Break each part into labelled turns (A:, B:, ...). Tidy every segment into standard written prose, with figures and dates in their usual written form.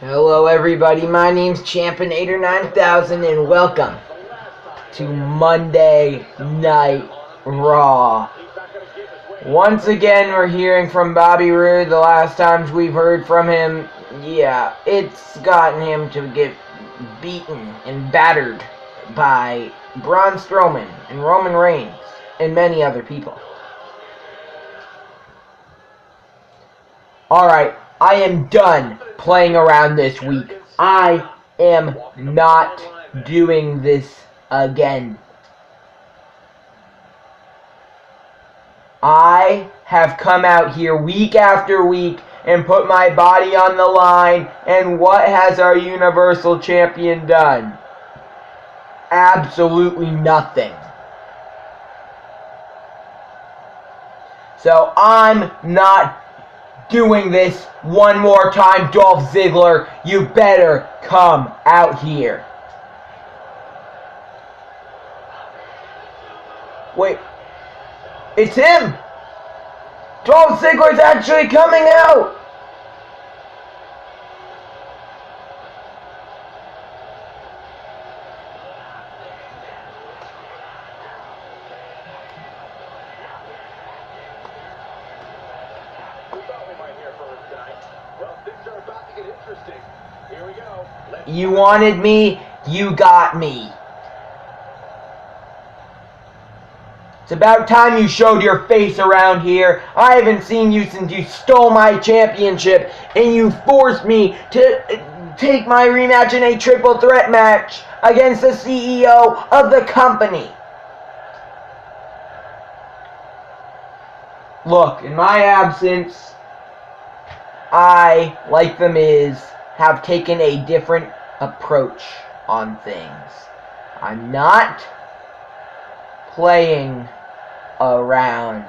A: Hello everybody, my name's Championator9000 and welcome to Monday Night Raw. Once again, we're hearing from Bobby Roode. The last times we've heard from him, it's gotten him to get beaten and battered by Braun Strowman and Roman Reigns and many other people. Alright, I am done playing around this week. I am not doing this again. I have come out here week after week and put my body on the line, and what has our Universal Champion done? Absolutely nothing. So I'm not doing this one more time. Dolph Ziggler, you better come out here. Wait, it's him! Dolph Ziggler's actually coming out! You wanted me, you got me. It's about time you showed your face around here. I haven't seen you since you stole my championship and you forced me to take my rematch in a triple threat match against the CEO of the company. Look, in my absence, I, like The Miz, have taken a different approach on things. I'm not playing around.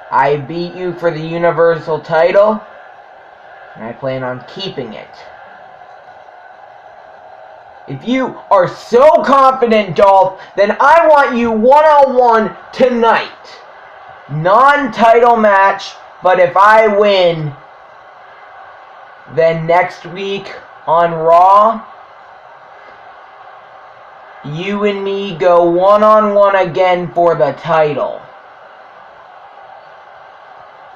A: I beat you for the Universal title, and I plan on keeping it. If you are so confident, Dolph, then I want you one-on-one tonight. Non-title match, but if I win, then next week on Raw, you and me go one-on-one again for the title.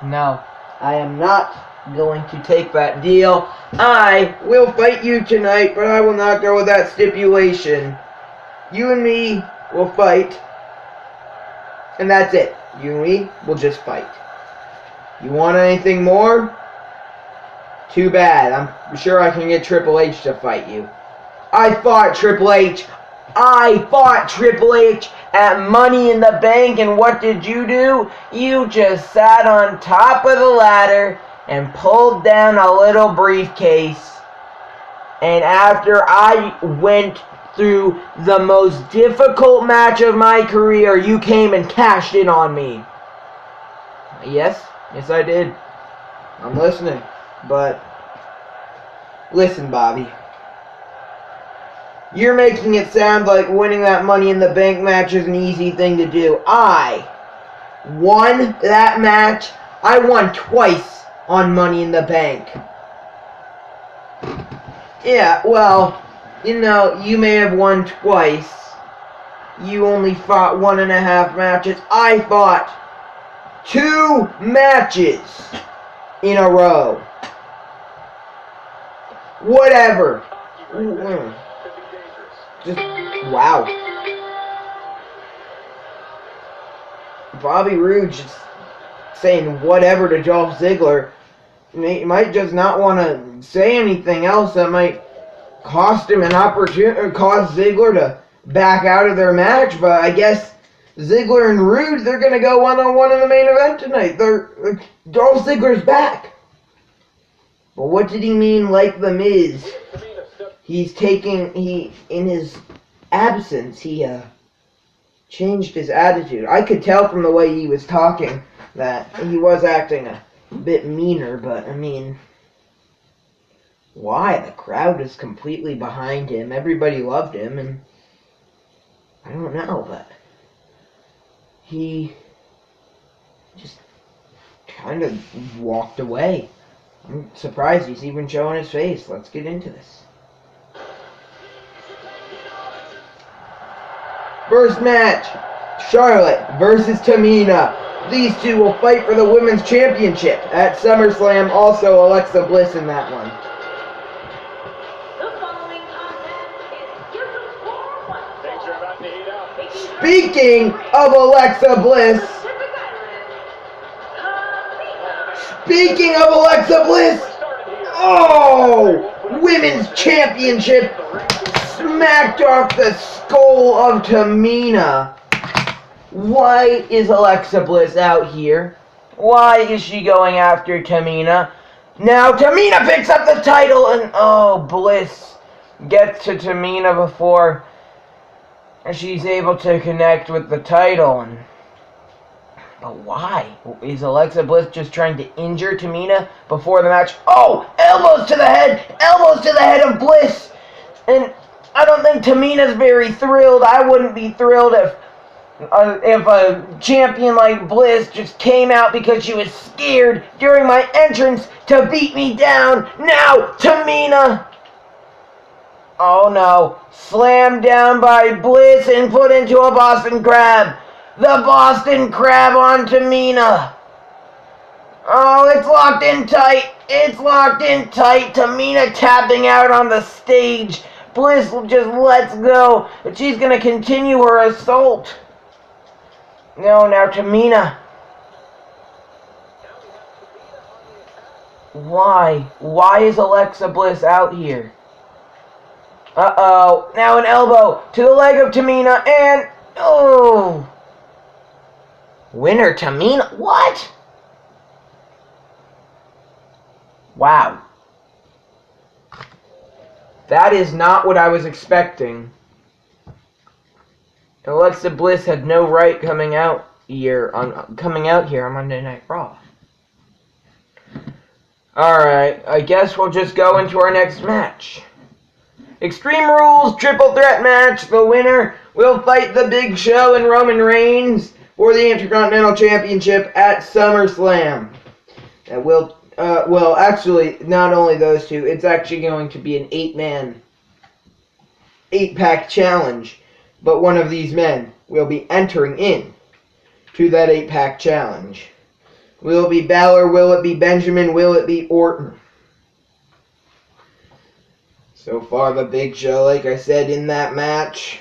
A: No, I am not going to take that deal. I will fight you tonight, but I will not go with that stipulation. You and me will fight, and that's it. You and me will just fight. You want anything more? Too bad. I'm sure I can get Triple H to fight you. I fought Triple H. At Money in the Bank, and what did you do? You just sat on top of the ladder and pulled down a little briefcase. And after I went through the most difficult match of my career, you came and cashed in on me. Yes I did. I'm listening. But listen, Bobby. You're making it sound like winning that Money in the Bank match is an easy thing to do. I won that match. I won twice on Money in the Bank. Yeah, well, you may have won twice. You only fought 1.5 matches. I fought 2 matches in a row. Whatever. Just, wow. Bobby Roode just saying whatever to Dolph Ziggler. He might just not want to say anything else that might cost him an opportunity, or cause Ziggler to back out of their match, but I guess Ziggler and Roode, they're going to go one-on-one in the main event tonight. Dolph Ziggler's back. But what did he mean, like The Miz? In his absence, he changed his attitude. I could tell from the way he was talking that he was acting a bit meaner, but, why? The crowd was completely behind him. Everybody loved him, and I don't know, but he just kind of walked away. I'm surprised he's even showing his face. Let's get into this. First match, Charlotte versus Tamina. These two will fight for the Women's Championship at SummerSlam. Also, Alexa Bliss in that one. Speaking of Alexa Bliss, oh, Women's Championship smacked off the skull of Tamina. Why is Alexa Bliss out here? Why is she going after Tamina? Now Tamina picks up the title and Bliss gets to Tamina before she's able to connect with the title. But why? Is Alexa Bliss just trying to injure Tamina before the match? Oh, elbows to the head of Bliss. And I don't think Tamina's very thrilled. I wouldn't be thrilled if a champion like Bliss just came out because she was scared during my entrance to beat me down. Now, Tamina. Oh no. Slammed down by Bliss and put into a Boston Crab. The Boston Crab on Tamina. Oh, it's locked in tight. Tamina tapping out on the stage. Bliss just lets go, but she's going to continue her assault. No, now Tamina. Why? Why is Alexa Bliss out here? Uh-oh. Now an elbow to the leg of Tamina and... oh. Winner Tamina? What? Wow. That is not what I was expecting. Alexa Bliss had no right coming out here on Monday Night Raw. Alright, I guess we'll just go into our next match. Extreme Rules triple threat match. The winner will fight the Big Show and Roman Reigns for the Intercontinental Championship at SummerSlam. That will, well, actually, not only those two, it's actually going to be an 8-pack challenge. But one of these men will be entering in to that 8-pack challenge. Will it be Balor? Will it be Benjamin? Will it be Orton? So far, the Big Show, like I said, in that match.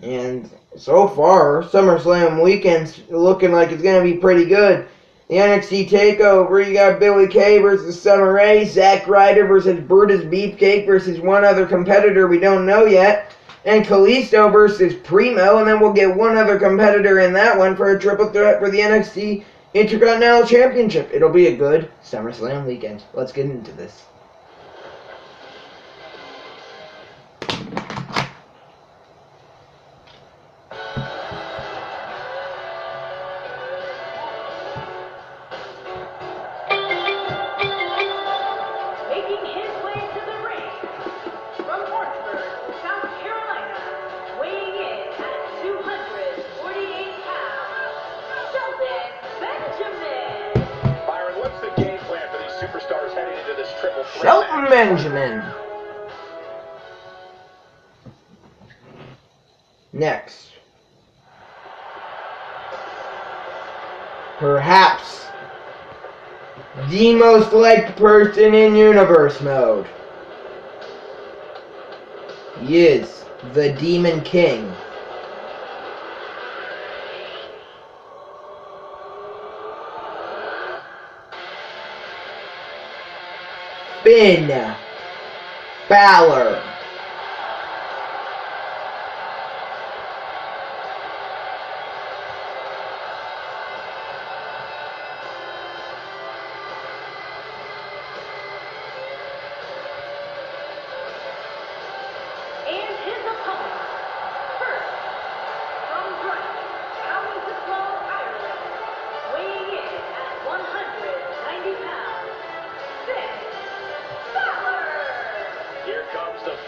A: And so far, SummerSlam weekend's looking like it's going to be pretty good. The NXT TakeOver, you got Billie Kay versus Summer Rae, Zack Ryder versus Brutus Beefcake versus one other competitor we don't know yet, and Kalisto versus Primo, and then we'll get one other competitor in that one for a triple threat for the NXT Intercontinental Championship. It'll be a good SummerSlam weekend. Let's get into this. Shelton Benjamin. Next. Perhaps the most liked person in Universe Mode. He is the Demon King. Finn Balor.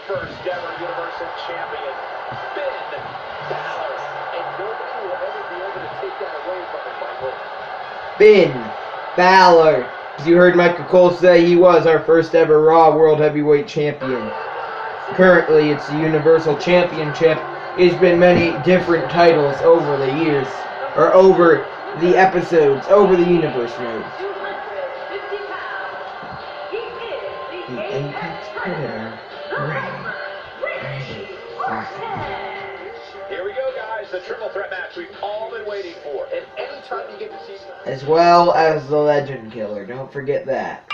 B: First ever Universal Champion, Finn Balor, and nobody will ever be able to take that away from him, Michael.
A: Finn Balor As you heard Michael Cole say, he was our first ever Raw World Heavyweight Champion. Currently, it's the Universal Championship. It's been many different titles over the years, or over the episodes, over the universe mode. The Apex Predator, Randy Orton.
B: Here we go, guys. The triple threat match we've all been waiting for. And anytime you get to see...
A: As well as the Legend Killer. Don't forget that.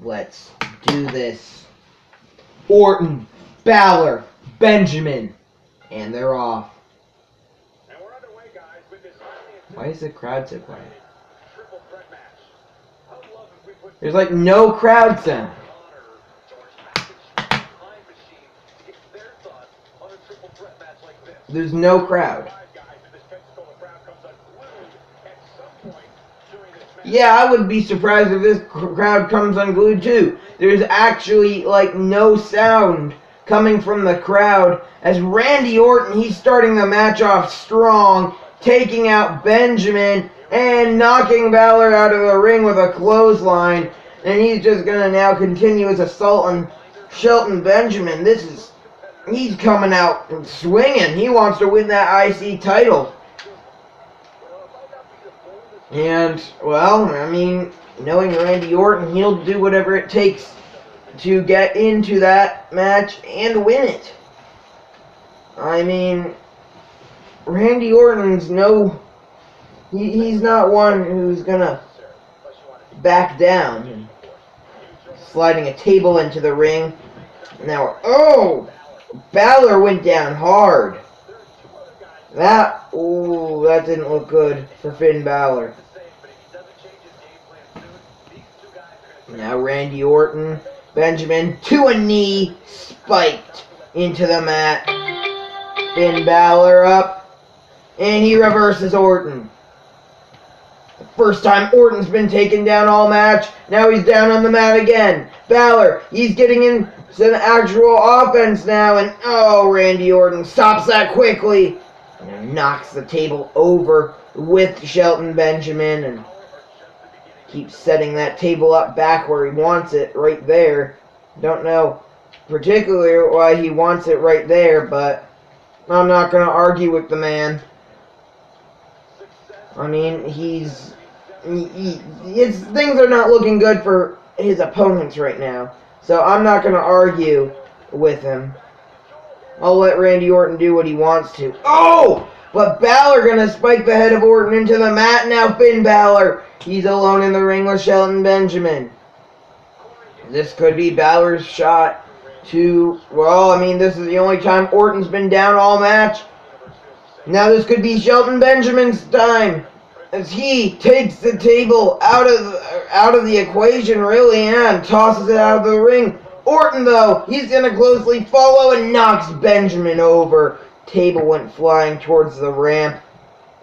A: Let's do this. Orton, Balor, Benjamin. And they're off.
B: And we're underway, guys, with this
A: Why is the crowd so quiet?
B: triple threat match. How love if we put
A: There's like no crowd sound. There's no crowd. Yeah, I would be surprised if this crowd comes unglued too. There's actually like no sound coming from the crowd as Randy Orton, he's starting the match off strong, taking out Benjamin and knocking Balor out of the ring with a clothesline. And he's just going to now continue his assault on Shelton Benjamin. He's coming out swinging. He wants to win that IC title. And, well, I mean, knowing Randy Orton, he'll do whatever it takes to get into that match and win it. I mean, Randy Orton's he's not one who's gonna back down. Sliding a table into the ring. Now, Balor went down hard. That didn't look good for Finn Balor. Now Randy Orton, Benjamin, to a knee, spiked into the mat. Finn Balor up, and he reverses Orton. The first time Orton's been taken down all match, now he's down on the mat again. Balor, he's getting in some actual offense now, and Randy Orton stops that quickly. And knocks the table over with Shelton Benjamin and keeps setting that table up back where he wants it, right there. Don't know particularly why he wants it right there, but I'm not going to argue with the man. I mean, things are not looking good for his opponents right now, so I'm not going to argue with him. I'll let Randy Orton do what he wants to. But Balor gonna spike the head of Orton into the mat. Now Finn Balor, he's alone in the ring with Shelton Benjamin. This could be Balor's shot to, this is the only time Orton's been down all match. Now this could be Shelton Benjamin's time as he takes the table out of the equation, really, and tosses it out of the ring. Orton, though, he's going to closely follow and knocks Benjamin over. Table went flying towards the ramp.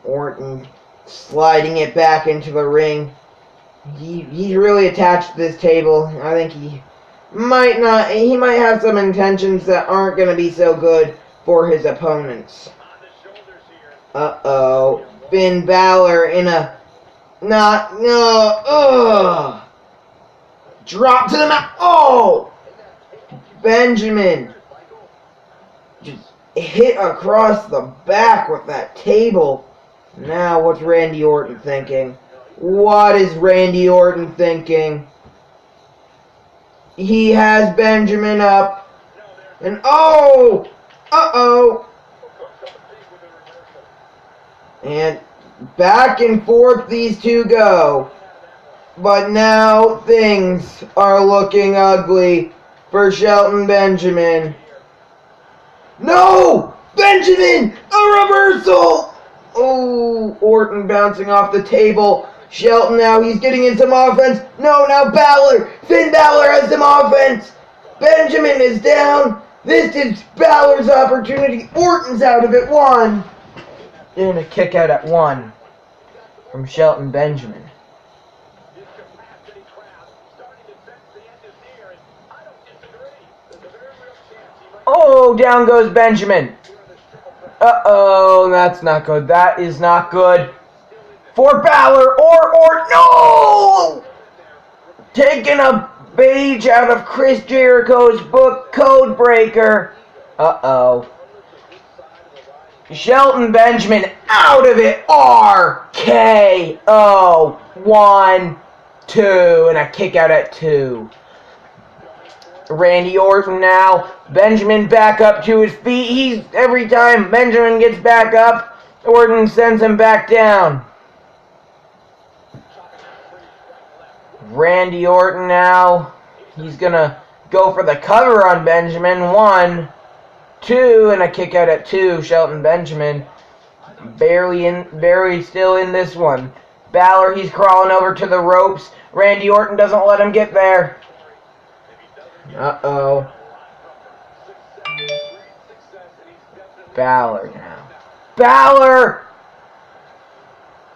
A: Orton sliding it back into the ring. He's really attached to this table. I think he might have some intentions that aren't going to be so good for his opponents. Finn Balor in a drop to the mat. Benjamin just hit across the back with that table. Now, what's Randy Orton thinking? What is Randy Orton thinking? He has Benjamin up. And and back and forth these two go. But now things are looking ugly for Shelton Benjamin. No! Benjamin! A reversal! Orton bouncing off the table. Shelton now, he's getting in some offense. No, now Balor! Finn Balor has some offense! Benjamin is down. This is Balor's opportunity. Orton's out of it. 1. And a kick out at 1 from Shelton Benjamin. Down goes Benjamin. That's not good. That is not good for Balor, or no! Taking a page out of Chris Jericho's book, Codebreaker. Uh-oh. Shelton Benjamin out of it. RKO. 1, 2, and a kick out at 2. Randy Orton now. Benjamin back up to his feet. Every time Benjamin gets back up, Orton sends him back down. Randy Orton now. He's gonna go for the cover on Benjamin. 1, 2, and a kick out at 2. Shelton Benjamin barely still in this one. Balor, he's crawling over to the ropes. Randy Orton doesn't let him get there. Uh-oh. Balor now. Balor!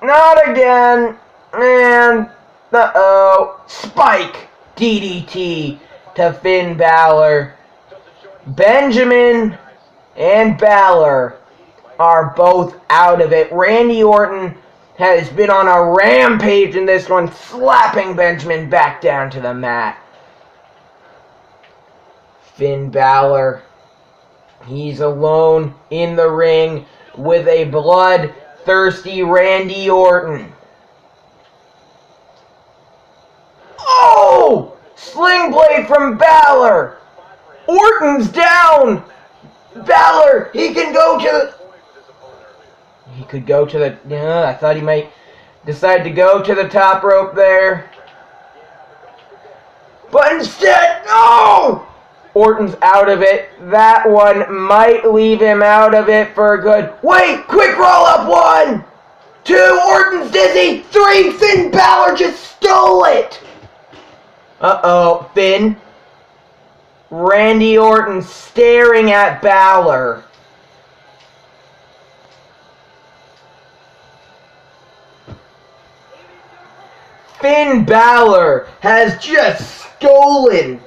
A: Not again. And, uh-oh. Spike DDT to Finn Balor. Benjamin and Balor are both out of it. Randy Orton has been on a rampage in this one, slapping Benjamin back down to the mat. Finn Balor, he's alone in the ring with a bloodthirsty Randy Orton. Oh! Sling blade from Balor. Orton's down. Balor, he can go to the... He could go to the... Yeah, I thought he might decide to go to the top rope there. But instead, no! Orton's out of it. That one might leave him out of it for a good... Wait! Quick roll up! 1, 2, Orton's dizzy. 3, Finn Balor just stole it. Uh-oh, Finn. Randy Orton staring at Balor. Finn Balor has just stolen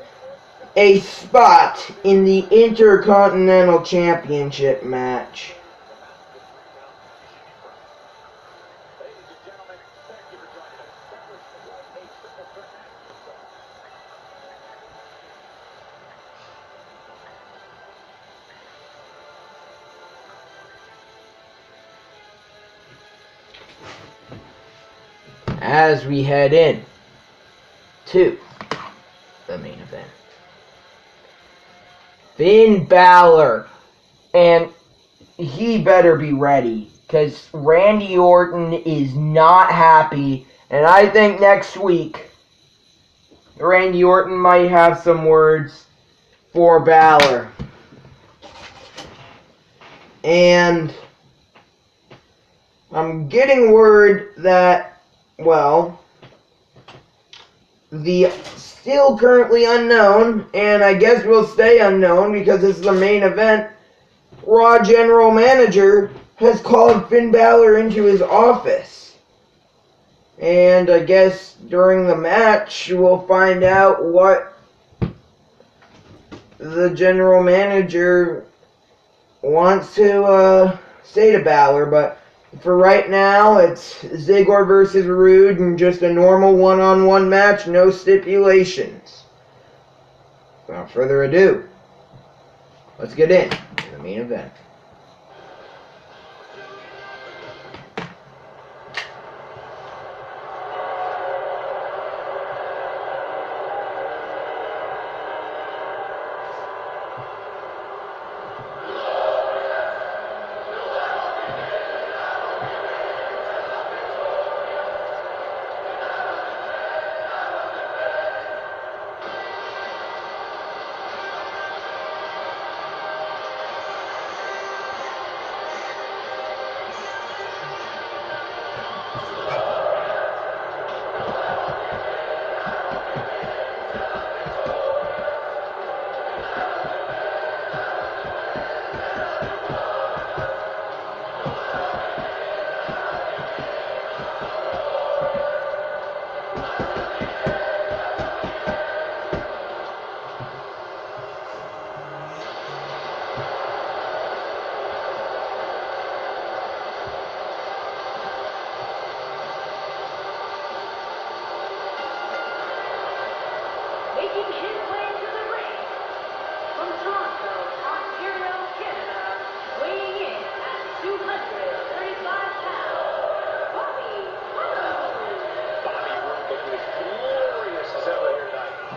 A: a spot in the Intercontinental Championship match. As we head in to the main event. Finn Balor, and he better be ready, because Randy Orton is not happy, and I think next week Randy Orton might have some words for Balor. And I'm getting word that, well, the still currently unknown, and I guess will stay unknown because this is the main event, Raw General Manager has called Finn Balor into his office. And I guess during the match we'll find out what the General Manager wants to say to Balor, but for right now, it's Ziggler versus Rude and just a normal one-on-one match, no stipulations. Without further ado, let's get into the main event.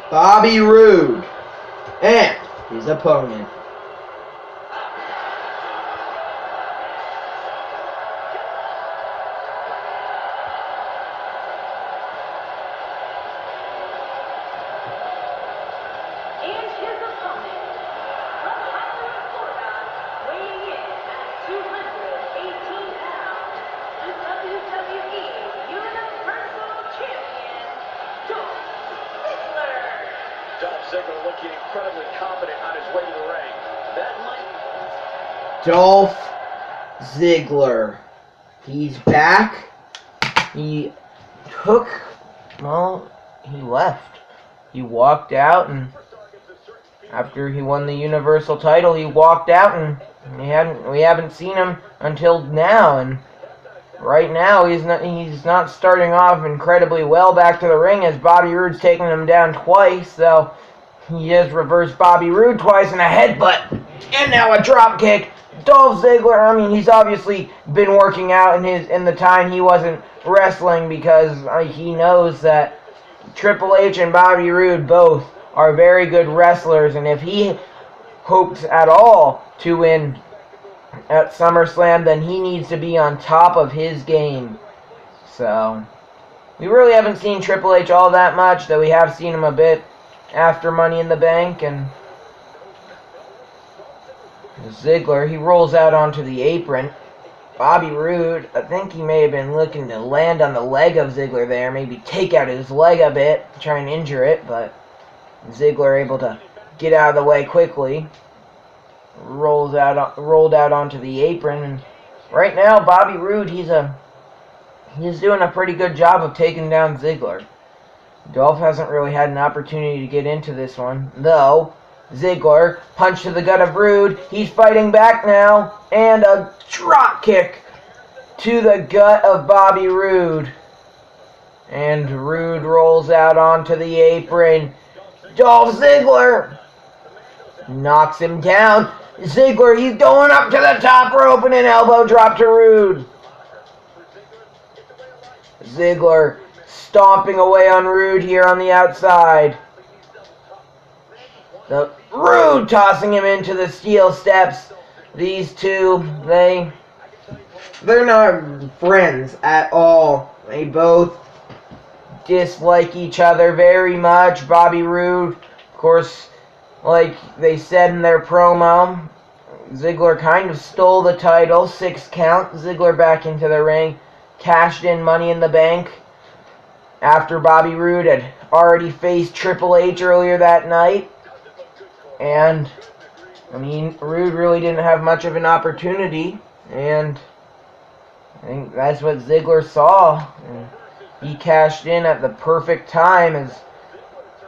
A: Bobby Roode and his opponent.
B: Ziggler looking incredibly confident on his way to the ring. That might...
A: Dolph Ziggler. He's back. He left. He walked out, and after he won the Universal title, he walked out, and we haven't seen him until now, and right now he's not starting off incredibly well back to the ring, as Bobby Roode's taking him down twice, so he has reversed Bobby Roode twice in a headbutt, and now a drop kick. Dolph Ziggler, he's obviously been working out in the time he wasn't wrestling, because he knows that Triple H and Bobby Roode both are very good wrestlers, and if he hopes at all to win at SummerSlam, then he needs to be on top of his game. So, we really haven't seen Triple H all that much, though we have seen him a bit after Money in the Bank, and Ziggler, he rolls out onto the apron. Bobby Roode, I think he may have been looking to land on the leg of Ziggler there, maybe take out his leg a bit, try and injure it, but Ziggler able to get out of the way quickly. Rolled out onto the apron, and right now Bobby Roode, he's doing a pretty good job of taking down Ziggler. Dolph hasn't really had an opportunity to get into this one, though. Ziggler, punch to the gut of Roode. He's fighting back now, and a drop kick to the gut of Bobby Roode. And Roode rolls out onto the apron. Dolph Ziggler knocks him down. Ziggler, he's going up to the top rope, and an elbow drop to Roode. Ziggler stomping away on Roode here on the outside. The Roode tossing him into the steel steps. These two, they're not friends at all. They both dislike each other very much. Bobby Roode, of course, like they said in their promo, Ziggler kind of stole the title. 6 count. Ziggler back into the ring. Cashed in Money in the Bank after Bobby Roode had already faced Triple H earlier that night. And, Roode really didn't have much of an opportunity, and I think that's what Ziggler saw. And he cashed in at the perfect time, as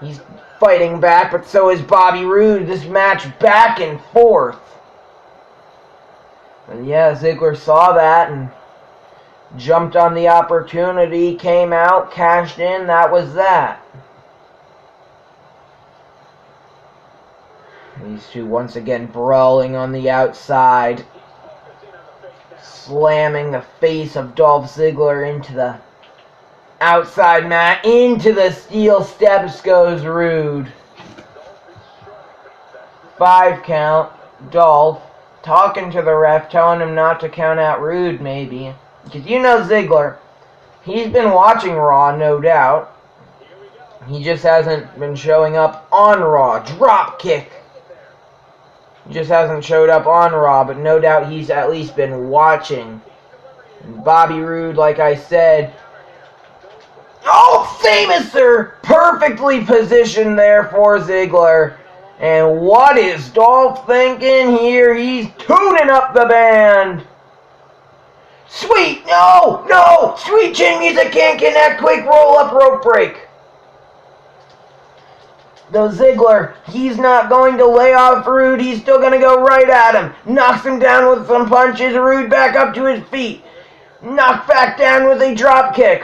A: he's fighting back, but so is Bobby Roode. This match back and forth. And yeah, Ziggler saw that and jumped on the opportunity, came out, cashed in, that was that. These two once again brawling on the outside, slamming the face of Dolph Ziggler into the outside mat. Into the steel steps goes Roode. 5 count. Dolph talking to the ref, telling him not to count out Roode, maybe. Because Ziggler, he's been watching Raw, no doubt. He just hasn't been showing up on Raw. Drop kick. He just hasn't showed up on Raw, but no doubt he's at least been watching. And Bobby Roode, like I said, famouser! Perfectly positioned there for Ziggler. And what is Dolph thinking here? He's tuning up the band. Sweet, no! Sweet chin music can't connect. Quick roll-up rope break. Though Ziggler, he's not going to lay off Roode. He's still going to go right at him. Knocks him down with some punches. Roode back up to his feet. Knocked back down with a drop kick.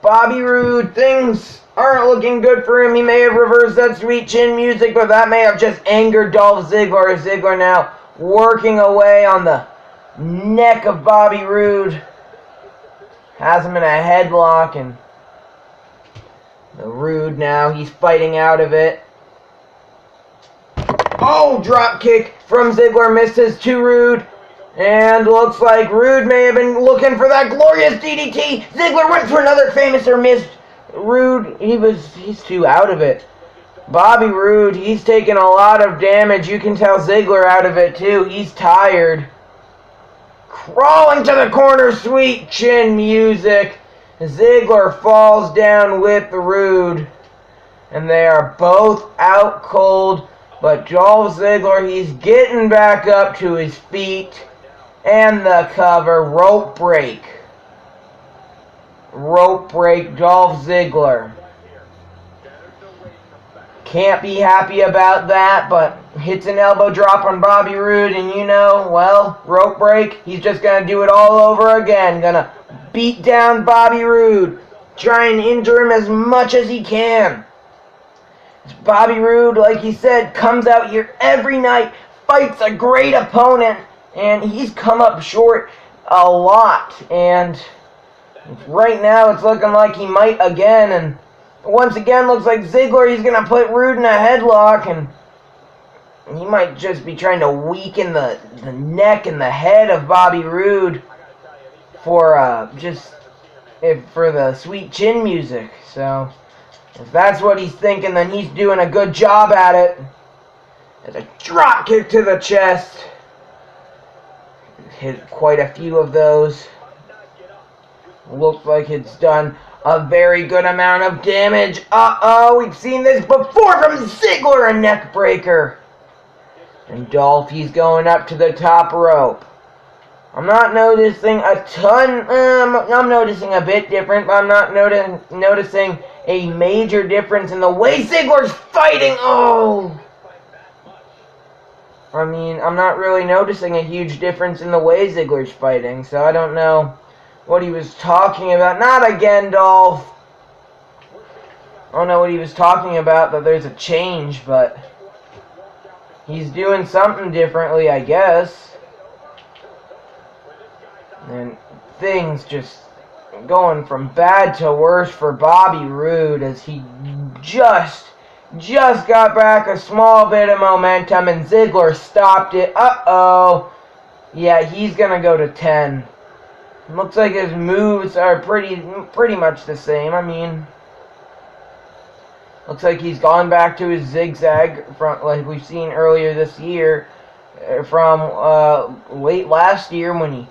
A: Bobby Roode, things aren't looking good for him. He may have reversed that sweet chin music, but that may have just angered Dolph Ziggler. Ziggler now working away on the neck of Bobby Roode. Has him in a headlock, and Rude now, he's fighting out of it. Oh, drop kick from Ziggler, misses to Rude. And looks like Rude may have been looking for that glorious DDT. Ziggler went for another famous or missed. Rude, he's too out of it. Bobby Roode, he's taking a lot of damage. You can tell Ziggler out of it too. He's tired. Crawling to the corner, sweet chin music. Ziggler falls down with Rude. And they are both out cold. But Dolph Ziggler, he's getting back up to his feet. And the cover, rope break. Rope break, Dolph Ziggler. Can't be happy about that, but hits an elbow drop on Bobby Roode, and you know, well, rope break, he's just going to do it all over again. Going to beat down Bobby Roode. Try and injure him as much as he can. Bobby Roode, like he said, comes out here every night, fights a great opponent, and he's come up short a lot. And right now it's looking like he might again, and once again looks like Ziggler, he's going to put Roode in a headlock, and he might just be trying to weaken the neck and the head of Bobby Roode for for the sweet chin music. So if that's what he's thinking, then he's doing a good job at it. There's a drop kick to the chest. Hit quite a few of those. Looks like it's done a very good amount of damage. Uh-oh, we've seen this before from Ziggler, a neck breaker. And Dolph, he's going up to the top rope. I'm not noticing a ton. I'm noticing a bit different, but I'm not noticing a major difference in the way Ziggler's fighting. Oh! I mean, I'm not really noticing a huge difference in the way Ziggler's fighting, so I don't know what he was talking about. Not again, Dolph. I don't know what he was talking about, that there's a change, but he's doing something differently, I guess. And things just going from bad to worse for Bobby Roode as he just got back a small bit of momentum, and Ziggler stopped it. Uh-oh. Yeah, he's going to go to 10. Looks like his moves are pretty much the same. I mean, looks like he's gone back to his zigzag from like we've seen earlier this year, from late last year when he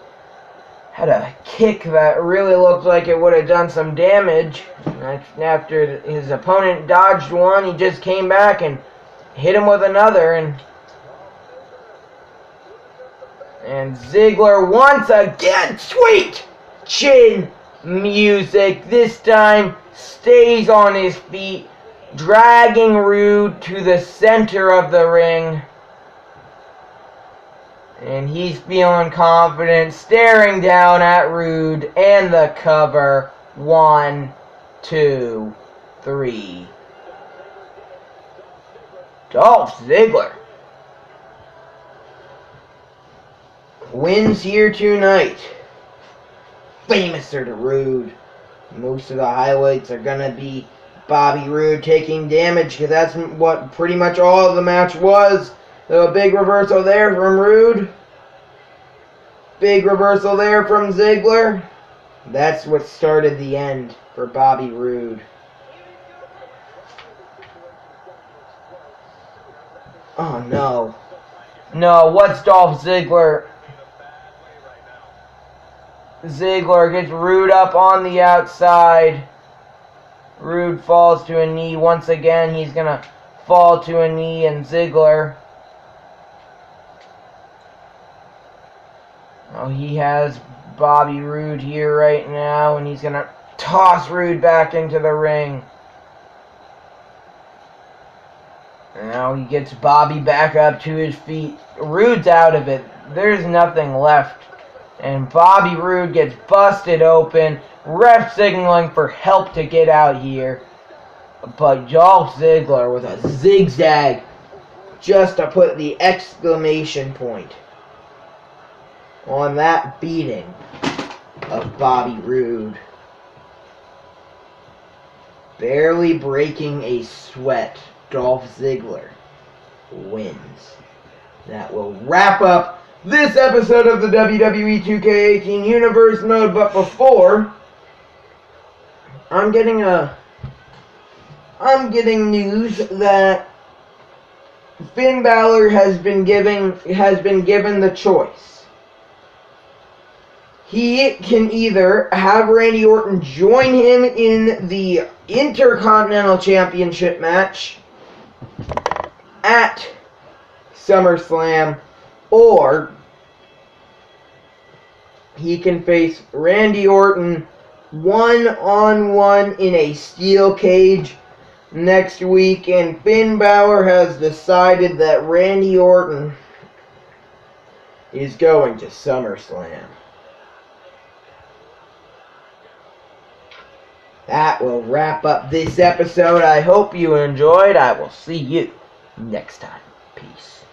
A: had a kick that really looked like it would have done some damage. After his opponent dodged one, he just came back and hit him with another, and Ziggler once again, sweet chin music, this time stays on his feet, dragging Roode to the center of the ring. And he's feeling confident, staring down at Roode, and the cover. 1, 2, 3. Dolph Ziggler wins here tonight. Famouser to Roode. Most of the highlights are gonna be Bobby Roode taking damage, because that's what pretty much all of the match was. So a big reversal there from Roode. Big reversal there from Ziggler. That's what started the end for Bobby Roode. Oh no. No, what's Dolph Ziggler? Ziggler gets Roode up on the outside. Roode falls to a knee. Once again, he's going to fall to a knee, and Ziggler, oh, he has Bobby Roode here right now, and he's going to toss Roode back into the ring. Now he gets Bobby back up to his feet. Roode's out of it. There's nothing left. And Bobby Roode gets busted open. Ref signaling for help to get out here. But Dolph Ziggler with a zigzag just to put the exclamation point on that beating of Bobby Roode. barely breaking a sweat, Dolph Ziggler wins. That will wrap up this episode of the WWE 2K18 Universe Mode. But before, I'm getting news that Finn Balor has been given the choice. He can either have Randy Orton join him in the Intercontinental Championship match at SummerSlam, or he can face Randy Orton one-on-one in a steel cage next week, and Finn Balor has decided that Randy Orton is going to SummerSlam. That will wrap up this episode. I hope you enjoyed. I will see you next time. Peace.